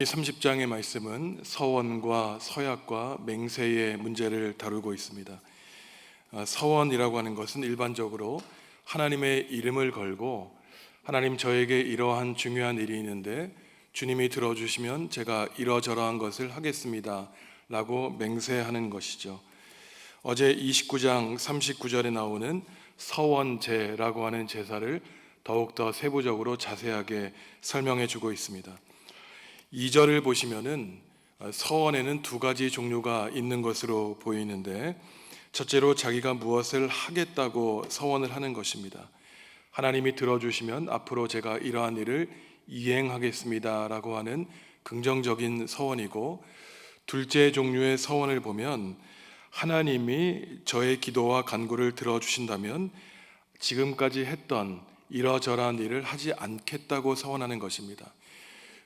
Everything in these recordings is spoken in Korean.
이 30장의 말씀은 서원과 서약과 맹세의 문제를 다루고 있습니다. 서원이라고 하는 것은 일반적으로 하나님의 이름을 걸고 하나님, 저에게 이러한 중요한 일이 있는데 주님이 들어주시면 제가 이러저러한 것을 하겠습니다 라고 맹세하는 것이죠. 어제 29장 39절에 나오는 서원제라고 하는 제사를 더욱더 세부적으로 자세하게 설명해 주고 있습니다. 2절을 보시면은 서원에는 두 가지 종류가 있는 것으로 보이는데, 첫째로 자기가 무엇을 하겠다고 서원을 하는 것입니다. 하나님이 들어주시면 앞으로 제가 이러한 일을 이행하겠습니다 라고 하는 긍정적인 서원이고, 둘째 종류의 서원을 보면 하나님이 저의 기도와 간구를 들어주신다면 지금까지 했던 이러저러한 일을 하지 않겠다고 서원하는 것입니다.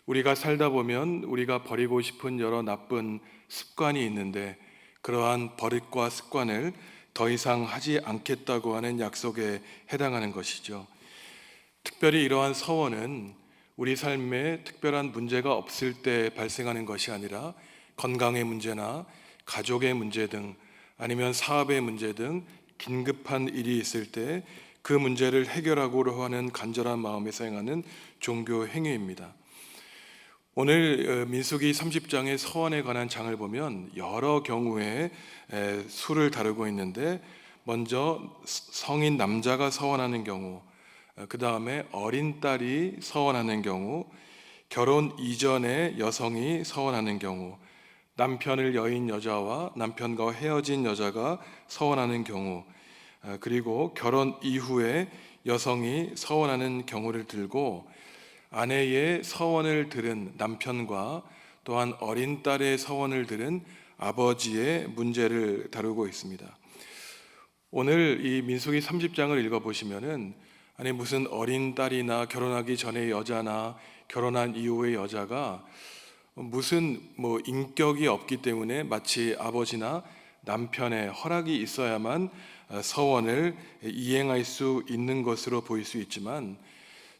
우리가 살다 보면 우리가 버리고 싶은 여러 나쁜 습관이 있는데, 그러한 버릇과 습관을 더 이상 하지 않겠다고 하는 약속에 해당하는 것이죠. 특별히 이러한 서원은 우리 삶에 특별한 문제가 없을 때 발생하는 것이 아니라 건강의 문제나 가족의 문제 등, 아니면 사업의 문제 등 긴급한 일이 있을 때 그 문제를 해결하고자 하는 간절한 마음에서 행하는 종교 행위입니다. 오늘 민수기 30장의 서원에 관한 장을 보면 여러 경우에 수를 다루고 있는데, 먼저 성인 남자가 서원하는 경우, 그 다음에 어린 딸이 서원하는 경우, 결혼 이전에 여성이 서원하는 경우, 남편을 여인 여자와 남편과 헤어진 여자가 서원하는 경우, 그리고 결혼 이후에 여성이 서원하는 경우를 들고, 아내의 서원을 들은 남편과 또한 어린 딸의 서원을 들은 아버지의 문제를 다루고 있습니다. 오늘 이 민수기 30장을 읽어보시면은, 아니 무슨 어린 딸이나 결혼하기 전의 여자나 결혼한 이후의 여자가 무슨 인격이 없기 때문에 마치 아버지나 남편의 허락이 있어야만 서원을 이행할 수 있는 것으로 보일 수 있지만,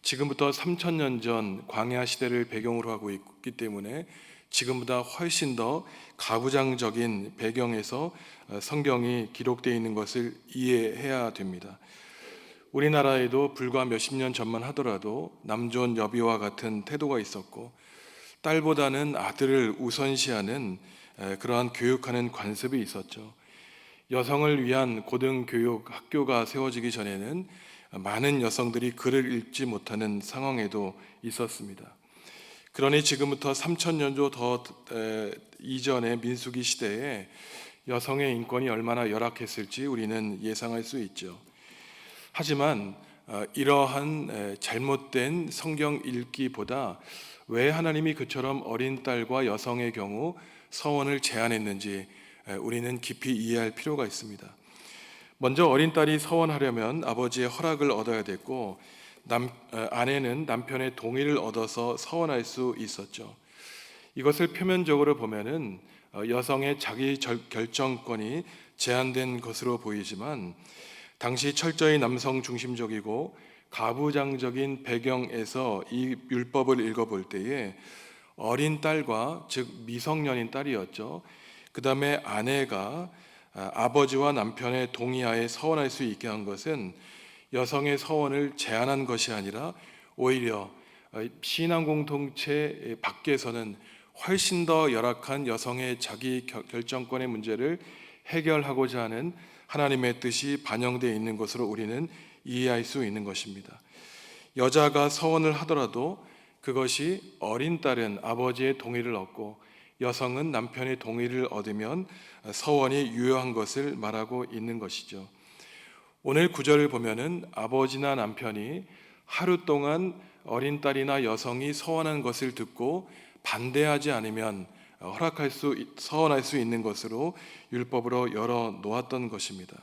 지금부터 3000년 전 광야 시대를 배경으로 하고 있기 때문에 지금보다 훨씬 더 가부장적인 배경에서 성경이 기록되어 있는 것을 이해해야 됩니다. 우리나라에도 불과 몇십 년 전만 하더라도 남존 여비와 같은 태도가 있었고, 딸보다는 아들을 우선시하는 그러한 교육하는 관습이 있었죠. 여성을 위한 고등교육 학교가 세워지기 전에는 많은 여성들이 글을 읽지 못하는 상황에도 있었습니다. 그러니 지금부터 3000년도 더 이전의 민수기 시대에 여성의 인권이 얼마나 열악했을지 우리는 예상할 수 있죠. 하지만 이러한 잘못된 성경 읽기보다 왜 하나님이 그처럼 어린 딸과 여성의 경우 서원을 제한했는지 우리는 깊이 이해할 필요가 있습니다. 먼저 어린 딸이 서원하려면 아버지의 허락을 얻어야 됐고, 아내는 남편의 동의를 얻어서 서원할 수 있었죠. 이것을 표면적으로 보면은 여성의 자기 결정권이 제한된 것으로 보이지만, 당시 철저히 남성 중심적이고 가부장적인 배경에서 이 율법을 읽어볼 때에 어린 딸과, 즉 미성년인 딸이었죠, 그 다음에 아내가 아버지와 남편의 동의하에 서원할 수 있게 한 것은 여성의 서원을 제한한 것이 아니라 오히려 신앙 공동체 밖에서는 훨씬 더 열악한 여성의 자기 결정권의 문제를 해결하고자 하는 하나님의 뜻이 반영되어 있는 것으로 우리는 이해할 수 있는 것입니다. 여자가 서원을 하더라도 그것이 어린 딸은 아버지의 동의를 얻고 여성은 남편의 동의를 얻으면 서원이 유효한 것을 말하고 있는 것이죠. 오늘 구절을 보면은 아버지나 남편이 하루 동안 어린 딸이나 여성이 서원한 것을 듣고 반대하지 않으면 서원할 수 있는 것으로 율법으로 열어 놓았던 것입니다.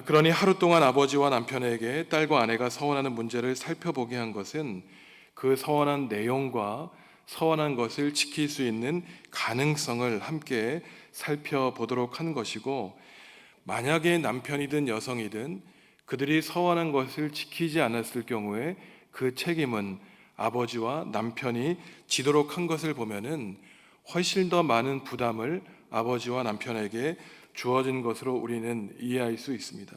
그러니 하루 동안 아버지와 남편에게 딸과 아내가 서원하는 문제를 살펴보게 한 것은 그 서원한 내용과 서원한 것을 지킬 수 있는 가능성을 함께 살펴보도록 한 것이고, 만약에 남편이든 여성이든 그들이 서원한 것을 지키지 않았을 경우에 그 책임은 아버지와 남편이 지도록 한 것을 보면은 훨씬 더 많은 부담을 아버지와 남편에게 주어진 것으로 우리는 이해할 수 있습니다.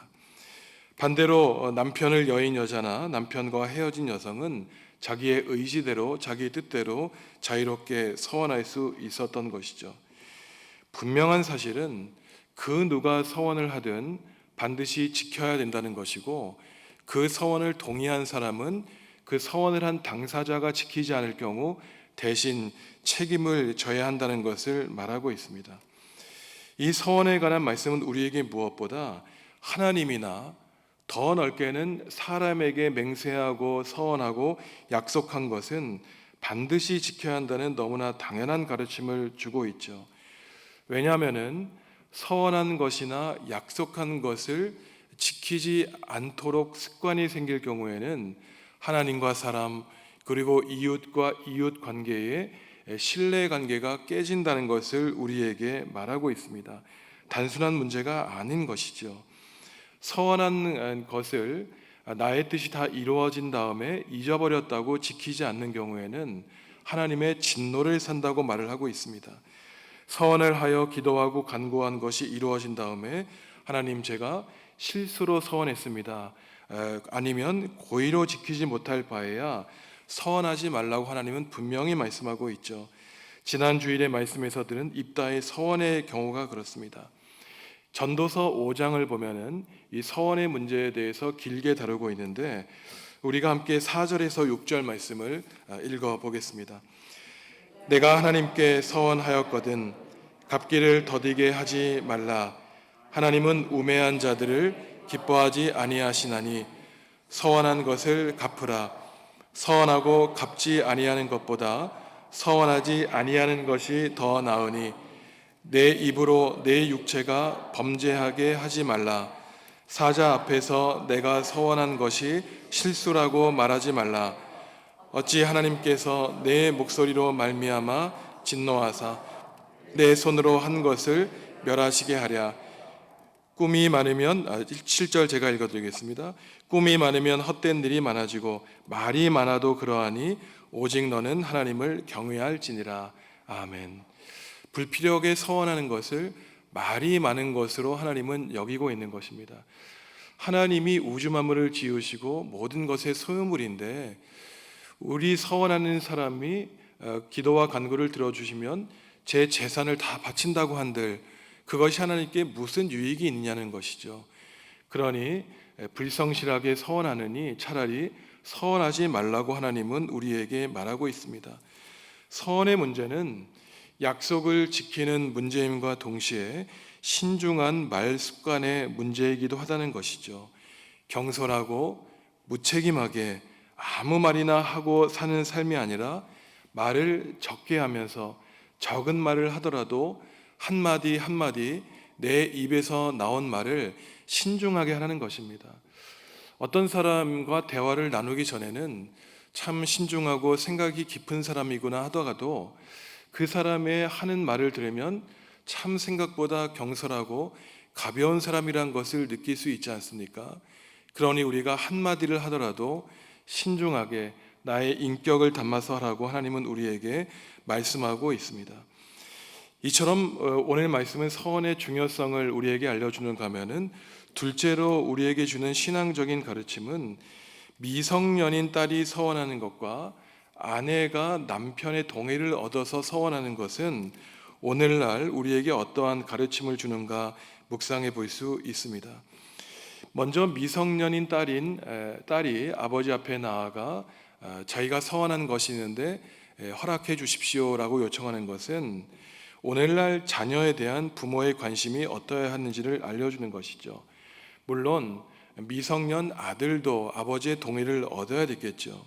반대로 남편을 여인 여자나 남편과 헤어진 여성은 자기의 의지대로 자기의 뜻대로 자유롭게 서원할 수 있었던 것이죠. 분명한 사실은 그 누가 서원을 하든 반드시 지켜야 된다는 것이고, 그 서원을 동의한 사람은 그 서원을 한 당사자가 지키지 않을 경우 대신 책임을 져야 한다는 것을 말하고 있습니다. 이 서원에 관한 말씀은 우리에게 무엇보다 하나님이나 더 넓게는 사람에게 맹세하고 서원하고 약속한 것은 반드시 지켜야 한다는 너무나 당연한 가르침을 주고 있죠. 왜냐하면은 서원한 것이나 약속한 것을 지키지 않도록 습관이 생길 경우에는 하나님과 사람 그리고 이웃과 이웃 관계의 신뢰 관계가 깨진다는 것을 우리에게 말하고 있습니다. 단순한 문제가 아닌 것이죠. 서원한 것을 나의 뜻이 다 이루어진 다음에 잊어버렸다고 지키지 않는 경우에는 하나님의 진노를 산다고 말을 하고 있습니다. 서원을 하여 기도하고 간구한 것이 이루어진 다음에 하나님, 제가 실수로 서원했습니다, 아니면 고의로 지키지 못할 바에야 서원하지 말라고 하나님은 분명히 말씀하고 있죠. 지난 주일의 말씀에서 들은 입다의 서원의 경우가 그렇습니다. 전도서 5장을 보면은 이 서원의 문제에 대해서 길게 다루고 있는데, 우리가 함께 4절에서 6절 말씀을 읽어 보겠습니다. 내가 하나님께 서원하였거든 갚기를 더디게 하지 말라. 하나님은 우매한 자들을 기뻐하지 아니하시나니 서원한 것을 갚으라. 서원하고 갚지 아니하는 것보다 서원하지 아니하는 것이 더 나으니 내 입으로 내 육체가 범죄하게 하지 말라. 사자 앞에서 내가 서원한 것이 실수라고 말하지 말라. 어찌 하나님께서 내 목소리로 말미암아 진노하사 내 손으로 한 것을 멸하시게 하랴. 꿈이 많으면 7절 제가 읽어드리겠습니다. 꿈이 많으면 헛된 일이 많아지고 말이 많아도 그러하니 오직 너는 하나님을 경외할지니라. 아멘. 불필요하게 서원하는 것을 말이 많은 것으로 하나님은 여기고 있는 것입니다. 하나님이 우주 만물을 지으시고 모든 것의 소유물인데, 우리 서원하는 사람이 기도와 간구를 들어주시면 제 재산을 다 바친다고 한들 그것이 하나님께 무슨 유익이 있냐는 것이죠. 그러니 불성실하게 서원하느니 차라리 서원하지 말라고 하나님은 우리에게 말하고 있습니다. 서원의 문제는 약속을 지키는 문제임과 동시에 신중한 말 습관의 문제이기도 하다는 것이죠. 경솔하고 무책임하게 아무 말이나 하고 사는 삶이 아니라 말을 적게 하면서 적은 말을 하더라도 한마디 한마디 내 입에서 나온 말을 신중하게 하라는 것입니다. 어떤 사람과 대화를 나누기 전에는 참 신중하고 생각이 깊은 사람이구나 하더라도 그 사람의 하는 말을 들으면 참 생각보다 경솔하고 가벼운 사람이란 것을 느낄 수 있지 않습니까? 그러니 우리가 한마디를 하더라도 신중하게 나의 인격을 담아서 하라고 하나님은 우리에게 말씀하고 있습니다. 이처럼 오늘 말씀은 서원의 중요성을 우리에게 알려주는가 하면은, 둘째로 우리에게 주는 신앙적인 가르침은 미성년인 딸이 서원하는 것과 아내가 남편의 동의를 얻어서 서원하는 것은 오늘날 우리에게 어떠한 가르침을 주는가 묵상해 볼 수 있습니다. 먼저 미성년인 딸이 아버지 앞에 나아가 자기가 서원한 것이 있는데 허락해 주십시오라고 요청하는 것은 오늘날 자녀에 대한 부모의 관심이 어떠해야 하는지를 알려주는 것이죠. 물론 미성년 아들도 아버지의 동의를 얻어야 되겠죠.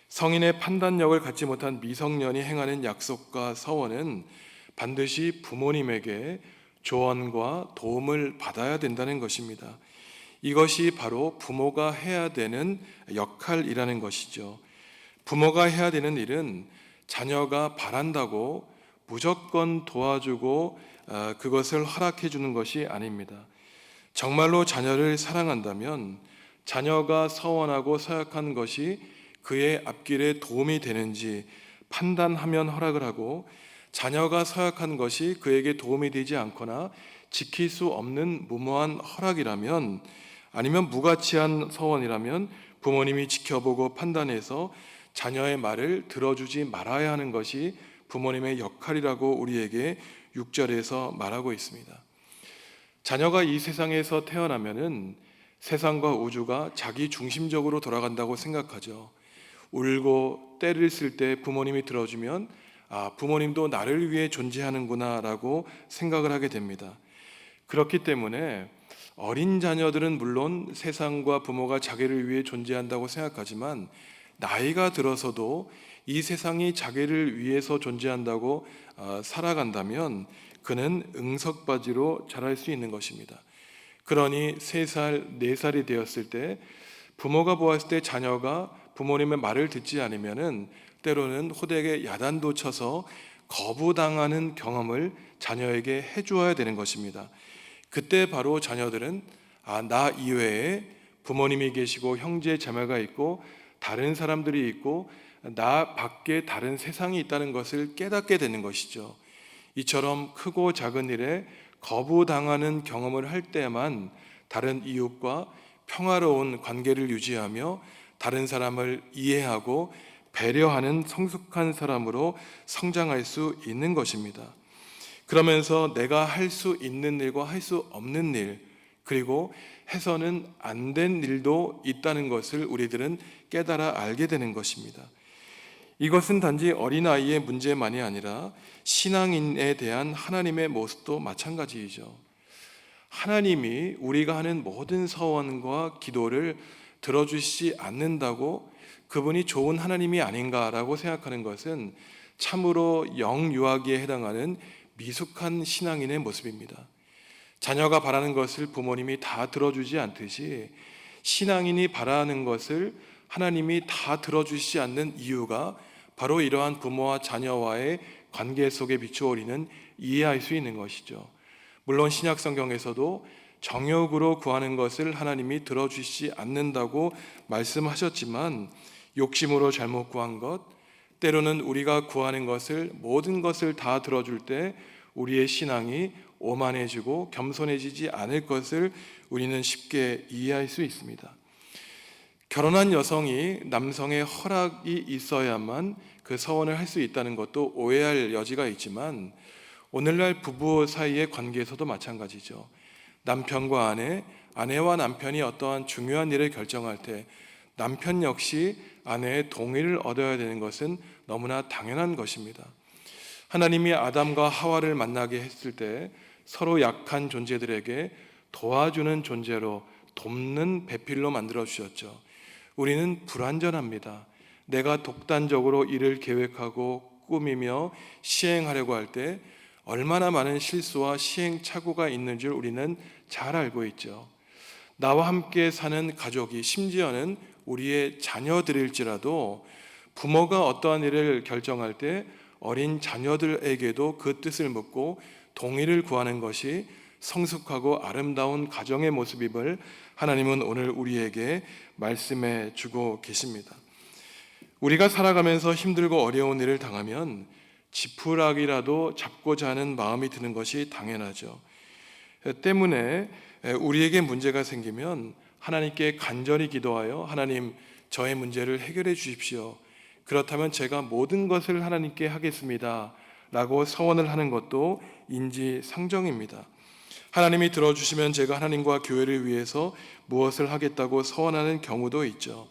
성인의 판단력을 갖지 못한 미성년이 행하는 약속과 서원은 반드시 부모님에게 조언과 도움을 받아야 된다는 것입니다. 이것이 바로 부모가 해야 되는 역할이라는 것이죠. 부모가 해야 되는 일은 자녀가 바란다고 무조건 도와주고 그것을 허락해 주는 것이 아닙니다. 정말로 자녀를 사랑한다면 자녀가 서원하고 서약한 것이 그의 앞길에 도움이 되는지 판단하면 허락을 하고, 자녀가 서약한 것이 그에게 도움이 되지 않거나 지킬 수 없는 무모한 허락이라면, 아니면 무가치한 서원이라면 부모님이 지켜보고 판단해서 자녀의 말을 들어주지 말아야 하는 것이 부모님의 역할이라고 우리에게 6절에서 말하고 있습니다. 자녀가 이 세상에서 태어나면은 세상과 우주가 자기 중심적으로 돌아간다고 생각하죠. 울고 때를 쓸 때 부모님이 들어주면 부모님도 나를 위해 존재하는구나 라고 생각을 하게 됩니다. 그렇기 때문에 어린 자녀들은 물론 세상과 부모가 자기를 위해 존재한다고 생각하지만, 나이가 들어서도 이 세상이 자기를 위해서 존재한다고 살아간다면 그는 응석바지로 자랄 수 있는 것입니다. 그러니 3살, 4살이 되었을 때 부모가 보았을 때 자녀가 부모님의 말을 듣지 않으면은 때로는 호되게 야단도 쳐서 거부당하는 경험을 자녀에게 해주어야 되는 것입니다. 그때 바로 자녀들은 나 이외에 부모님이 계시고 형제 자매가 있고 다른 사람들이 있고 나 밖에 다른 세상이 있다는 것을 깨닫게 되는 것이죠. 이처럼 크고 작은 일에 거부당하는 경험을 할 때만 다른 이웃과 평화로운 관계를 유지하며 다른 사람을 이해하고 배려하는 성숙한 사람으로 성장할 수 있는 것입니다. 그러면서 내가 할 수 있는 일과 할 수 없는 일, 그리고 해서는 안 된 일도 있다는 것을 우리들은 깨달아 알게 되는 것입니다. 이것은 단지 어린아이의 문제만이 아니라 신앙인에 대한 하나님의 모습도 마찬가지이죠. 하나님이 우리가 하는 모든 서원과 기도를 들어주시지 않는다고 그분이 좋은 하나님이 아닌가라고 생각하는 것은 참으로 영유아기에 해당하는 미숙한 신앙인의 모습입니다. 자녀가 바라는 것을 부모님이 다 들어주지 않듯이 신앙인이 바라는 것을 하나님이 다 들어주시지 않는 이유가 바로 이러한 부모와 자녀와의 관계 속에 비추어 우리는 이해할 수 있는 것이죠. 물론 신약 성경에서도 정욕으로 구하는 것을 하나님이 들어주시지 않는다고 말씀하셨지만, 욕심으로 잘못 구한 것, 때로는 우리가 구하는 것을, 모든 것을 다 들어줄 때 우리의 신앙이 오만해지고 겸손해지지 않을 것을 우리는 쉽게 이해할 수 있습니다. 결혼한 여성이 남성의 허락이 있어야만 그 서원을 할 수 있다는 것도 오해할 여지가 있지만, 오늘날 부부 사이의 관계에서도 마찬가지죠. 남편과 아내, 아내와 남편이 어떠한 중요한 일을 결정할 때 남편 역시 아내의 동의를 얻어야 되는 것은 너무나 당연한 것입니다. 하나님이 아담과 하와를 만나게 했을 때 서로 약한 존재들에게 도와주는 존재로, 돕는 배필로 만들어 주셨죠. 우리는 불완전합니다. 내가 독단적으로 일을 계획하고 꾸미며 시행하려고 할 때 얼마나 많은 실수와 시행착오가 있는 줄 우리는 잘 알고 있죠. 나와 함께 사는 가족이, 심지어는 우리의 자녀들일지라도 부모가 어떠한 일을 결정할 때 어린 자녀들에게도 그 뜻을 묻고 동의를 구하는 것이 성숙하고 아름다운 가정의 모습임을 하나님은 오늘 우리에게 말씀해 주고 계십니다. 우리가 살아가면서 힘들고 어려운 일을 당하면 지푸라기라도 잡고자 하는 마음이 드는 것이 당연하죠. 때문에 우리에게 문제가 생기면 하나님께 간절히 기도하여 하나님, 저의 문제를 해결해 주십시오. 그렇다면 제가 모든 것을 하나님께 하겠습니다 라고 서원을 하는 것도 인지상정입니다. 하나님이 들어주시면 제가 하나님과 교회를 위해서 무엇을 하겠다고 서원하는 경우도 있죠.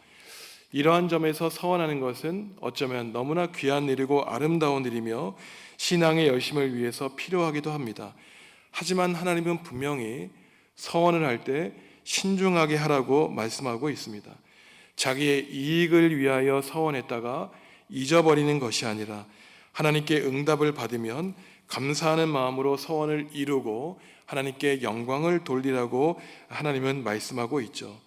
이러한 점에서 서원하는 것은 어쩌면 너무나 귀한 일이고 아름다운 일이며 신앙의 열심을 위해서 필요하기도 합니다. 하지만 하나님은 분명히 서원을 할 때 신중하게 하라고 말씀하고 있습니다. 자기의 이익을 위하여 서원했다가 잊어버리는 것이 아니라 하나님께 응답을 받으면 감사하는 마음으로 서원을 이루고 하나님께 영광을 돌리라고 하나님은 말씀하고 있죠.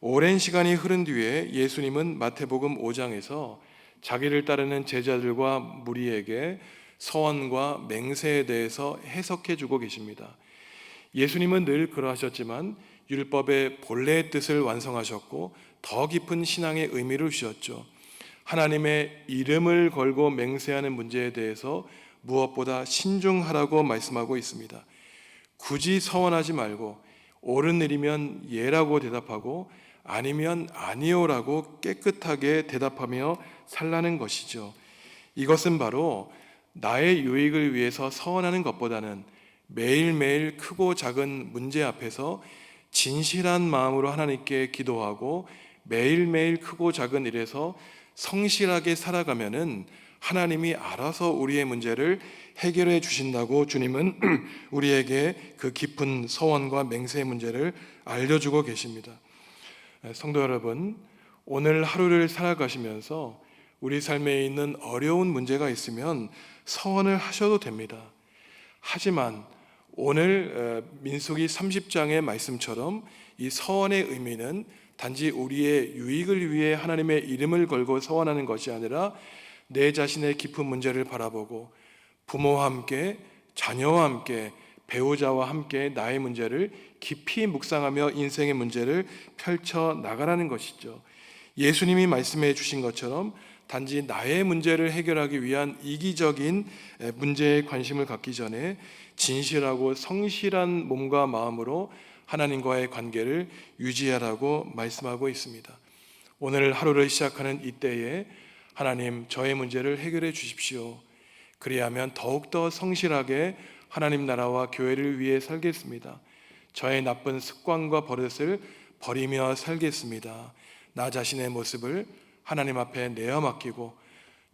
오랜 시간이 흐른 뒤에 예수님은 마태복음 5장에서 자기를 따르는 제자들과 무리에게 서원과 맹세에 대해서 해석해 주고 계십니다. 예수님은 늘 그러하셨지만 율법의 본래의 뜻을 완성하셨고 더 깊은 신앙의 의미를 주셨죠. 하나님의 이름을 걸고 맹세하는 문제에 대해서 무엇보다 신중하라고 말씀하고 있습니다. 굳이 서원하지 말고 옳은 일이면 예라고 대답하고 아니면 아니요라고 깨끗하게 대답하며 살라는 것이죠. 이것은 바로 나의 유익을 위해서 서원하는 것보다는 매일매일 크고 작은 문제 앞에서 진실한 마음으로 하나님께 기도하고 매일매일 크고 작은 일에서 성실하게 살아가면은 하나님이 알아서 우리의 문제를 해결해 주신다고 주님은 우리에게 그 깊은 서원과 맹세의 문제를 알려주고 계십니다. 성도 여러분, 오늘 하루를 살아가시면서 우리 삶에 있는 어려운 문제가 있으면 서원을 하셔도 됩니다. 하지만 오늘 민수기 30장의 말씀처럼 이 서원의 의미는 단지 우리의 유익을 위해 하나님의 이름을 걸고 서원하는 것이 아니라 내 자신의 깊은 문제를 바라보고 부모와 함께, 자녀와 함께, 배우자와 함께 나의 문제를 깊이 묵상하며 인생의 문제를 펼쳐 나가라는 것이죠. 예수님이 말씀해 주신 것처럼 단지 나의 문제를 해결하기 위한 이기적인 문제에 관심을 갖기 전에 진실하고 성실한 몸과 마음으로 하나님과의 관계를 유지하라고 말씀하고 있습니다. 오늘 하루를 시작하는 이때에 하나님, 저의 문제를 해결해 주십시오. 그리하면 더욱더 성실하게 하나님 나라와 교회를 위해 살겠습니다. 저의 나쁜 습관과 버릇을 버리며 살겠습니다. 나 자신의 모습을 하나님 앞에 내어 맡기고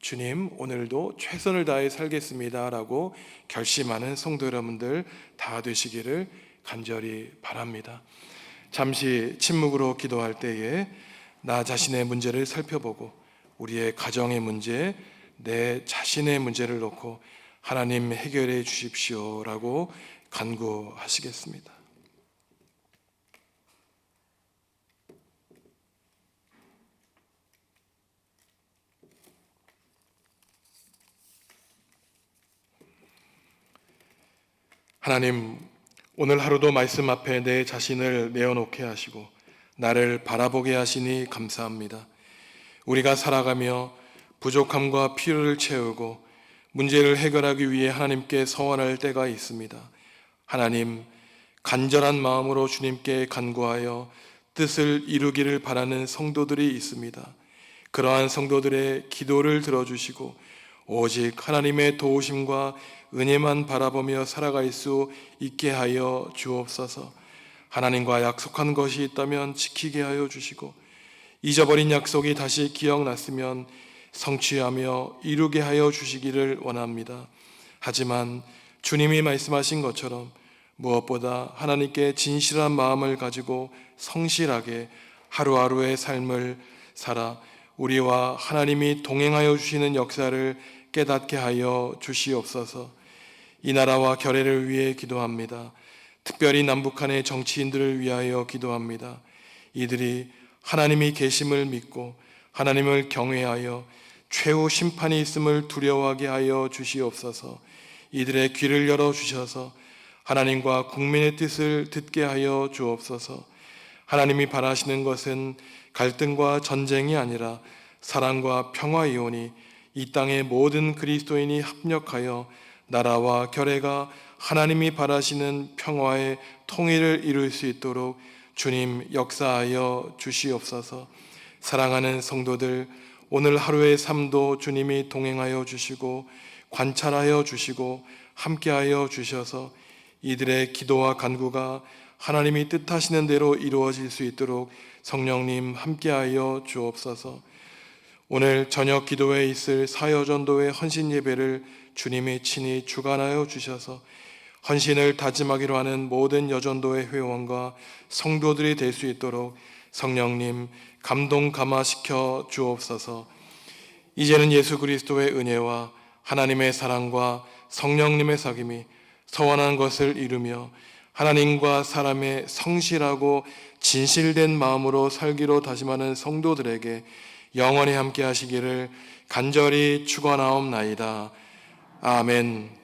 주님, 오늘도 최선을 다해 살겠습니다 라고 결심하는 성도 여러분들 다 되시기를 간절히 바랍니다. 잠시 침묵으로 기도할 때에 나 자신의 문제를 살펴보고 우리의 가정의 문제, 내 자신의 문제를 놓고 하나님 해결해 주십시오 라고 간구하시겠습니다. 하나님, 오늘 하루도 말씀 앞에 내 자신을 내어놓게 하시고 나를 바라보게 하시니 감사합니다. 우리가 살아가며 부족함과 필요를 채우고 문제를 해결하기 위해 하나님께 서원할 때가 있습니다. 하나님, 간절한 마음으로 주님께 간구하여 뜻을 이루기를 바라는 성도들이 있습니다. 그러한 성도들의 기도를 들어주시고 오직 하나님의 도우심과 은혜만 바라보며 살아갈 수 있게 하여 주옵소서. 하나님과 약속한 것이 있다면 지키게 하여 주시고 잊어버린 약속이 다시 기억났으면 성취하며 이루게 하여 주시기를 원합니다. 하지만 주님이 말씀하신 것처럼 무엇보다 하나님께 진실한 마음을 가지고 성실하게 하루하루의 삶을 살아 우리와 하나님이 동행하여 주시는 역사를 깨닫게 하여 주시옵소서. 이 나라와 결의를 위해 기도합니다. 특별히 남북한의 정치인들을 위하여 기도합니다. 이들이 하나님이 계심을 믿고 하나님을 경외하여 최후 심판이 있음을 두려워하게 하여 주시옵소서. 이들의 귀를 열어주셔서 하나님과 국민의 뜻을 듣게 하여 주옵소서. 하나님이 바라시는 것은 갈등과 전쟁이 아니라 사랑과 평화이오니 이 땅의 모든 그리스도인이 합력하여 나라와 결의가 하나님이 바라시는 평화의 통일을 이룰 수 있도록 주님 역사하여 주시옵소서. 사랑하는 성도들, 오늘 하루의 삶도 주님이 동행하여 주시고 관찰하여 주시고 함께하여 주셔서 이들의 기도와 간구가 하나님이 뜻하시는 대로 이루어질 수 있도록 성령님 함께하여 주옵소서. 오늘 저녁 기도회에 있을 사여전도회 헌신 예배를 주님이 친히 주관하여 주셔서 헌신을 다짐하기로 하는 모든 여전도회 회원과 성도들이 될 수 있도록 성령님 감동 감화시켜 주옵소서. 이제는 예수 그리스도의 은혜와 하나님의 사랑과 성령님의 사귐이 서원한 것을 이루며 하나님과 사람의 성실하고 진실된 마음으로 살기로 다짐하는 성도들에게 영원히 함께 하시기를 간절히 축원하옵나이다. 아멘.